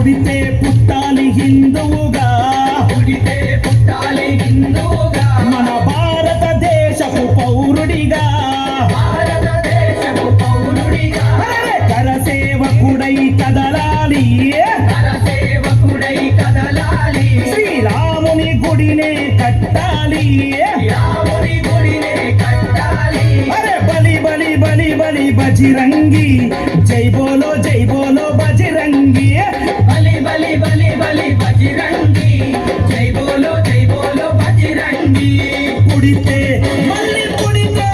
పుడితే పుట్టాలి హిందువుగా, పుడితే పుట్టాలి హిందువుగా, మన భారతదేశపు పౌరుడిగా, భారతదేశపు పౌరుడిగా, కరసేవకుడై కదలాలి, కరసేవకుడై కదలాలి, శ్రీరాముని గుడినే కట్టాలి, రాముని గుడినే కట్టాలి. అరే బలి బలి బలి బలి బజరంగి, జై బోలో బజరంగి, బలి బలి బలి బలి బజరంగి, జై బోలో బజరంగి. పుడితే మళ్ళీ పుడితే,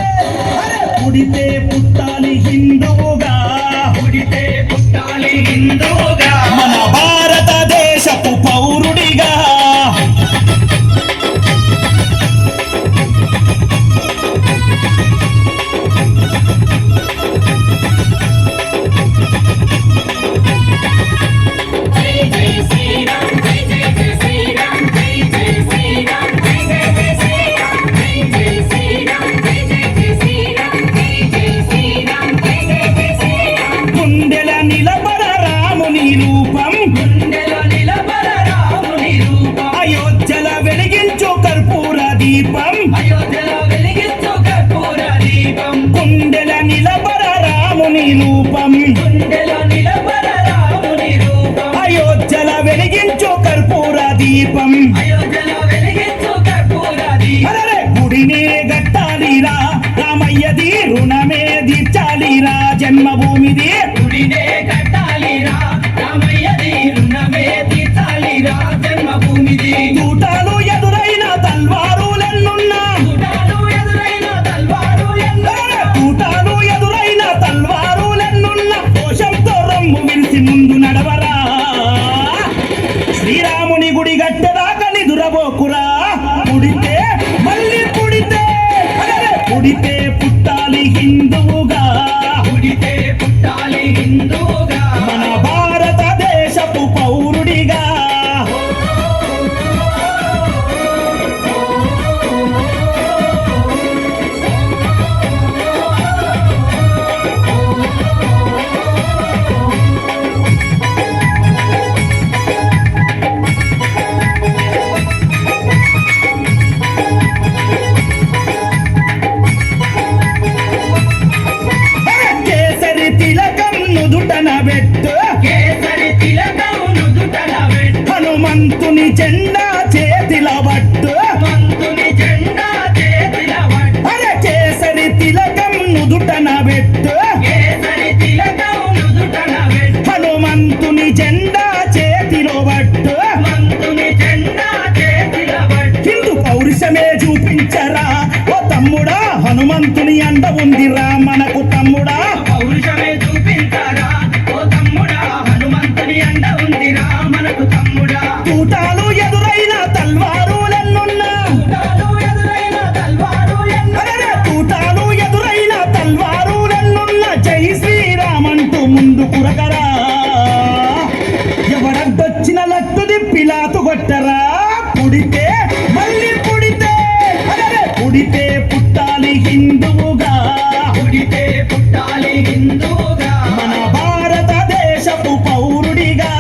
అరే పుడితే పుట్టాలి హిందువుగా, పుడితే పుట్టాలి హిందువుగా, మన భారతదేశపు పౌరుడిగా. గుండెల నిలబడ రాముని రూపం, గుండెలో నిలబడ రాముని రూపం, అయోధ్యల వెలిగించు కర్పూర దీపం, అయోధ్యలో వెలిగించు కర్పూర దీపం, గుండెల నిలబడ రాముని రూపం, గుండెలో నిలబడ రాముని రూపం, అయోధ్యల వెలిగించు కర్పూర దీపం. అయోధ్యలో వెలిగించు కర్పూర దీపం. అరే గుడినే గట్టాలిరా, రామయ్యది రుణమే తీర్చాలిరా, జన్మభూమిది గుడినే కట్టాలిరా, రామయ్యది రుణమే తీర్చాలిరా, జన్మభూమిది. తూటాలు ఎదురైన తల్వారులెన్నున్నా, చూడాలు ఎదురైన తల్వారు ఎన్నో, తూటాలు ఎదురైన తల్వారులెన్నున్నా, దోషంతో రొమ్ము విరిసి ముందు నడవరా, శ్రీరాముని గుడి గట్టెదాకా నిదురబోకురా. పుడితే మళ్ళీ పుడితే, అరే పుడితే పుట్టాలి హిందువుగా, పుడితే పుట్టాలి హిందువుగా, మన భారతదేశపు పౌరుడిగా. కేసరి తిలకం నుదుటన పెట్టు, కేసరి తిలకం నుదుటన పెట్టు, హనుమంతుని జెండా చేతిల పట్టు, మంతుని జెండా చేతిల పట్టు, అరే కేసరి తిలకం నుదుటన పెట్టు, కేసరి తిలకం నుదుటన పెట్టు, హనుమంతుని జెండా చేతిలో పట్టు, మంతుని జెండా చేతిల పట్టు. హిందూ పౌరుషమే చూపించరా ఓ తమ్ముడా, హనుమంతుని అండ ఉందిరా మనకు తమ్ముడా. పౌరుషమే చూపించారా ఓ తమ్ముడా, హనుమంతుని అండ ఉందిరా మనకు తమ్ముడా. తూటాలు ఎదురైన తల్వారులెన్నున్నా, చూడాలు ఎదురైన తల్వారు ఎన్నో, అరే తూటాలు ఎదురైన తల్వారులెన్నున్నా, జై శ్రీరామంటూ ముందు కురకరా, ఎవరడ్డొచ్చిన లట్టు దిప్పిలాతు కొట్టరా. పుడితే మళ్ళీ పుడితే, అరే పుడితే పుట్టాలి హిందువుగా, పుడితే పుట్టాలి హిందువుగా, మన భారతదేశపు పౌరుడిగా.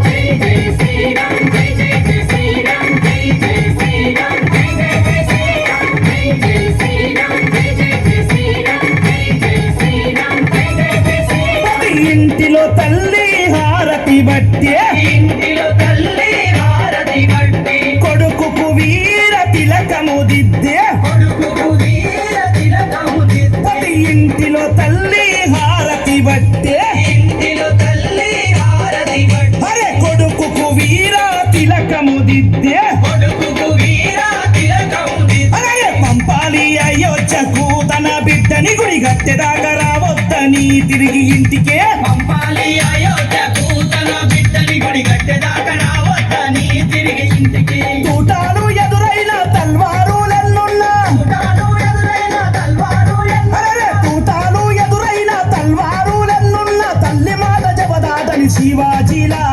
జై జై శ్రీరామ్, జై జై జై శ్రీరామ్, జై జై శ్రీరామ్, జై జై జై శ్రీరామ్, జై జై శ్రీరామ్, జై జై జై శ్రీరామ్, జై జై శ్రీరామ్, జై జై జై శ్రీరామ్. ప్రతి ఇంటిలో తల్లి హారతి బట్టే, ఇంటిలో తల్లి హారతి బట్టి, కొడుకుకు వీర తిలకము దిద్దే, కొడుకుకు వీర తిలకము దిద్ది, ప్రతి ఇంటిలో తల్లి హారతి బట్టే, ఇంటిలో తల్లి హారతి బట్టి, అరే కొడుకుకు వీర తిలకము దిద్దే, కొడుకుకు వీర తిలకము దిద్ది. అరే పంపాలి అయోధ్యకు తన బిడ్డని, గుడి గట్టెదాకా రావద్దని తిరిగి ఇంటికే. పంపాలి అయోధ్యకు తన బిడ్డని, గుడి గట్టెదాకా రావద్దని తిరిగి ఇంటికి. తూటాలు ఎదురైన తల్వారులెన్నున్నా, చూడాలు ఎదురైన తల్వారు ఎన్నో, అరే తూటాలు ఎదురైన తల్వారులెన్నున్నా, తల్లి మాట జపదాటని శివాజీలా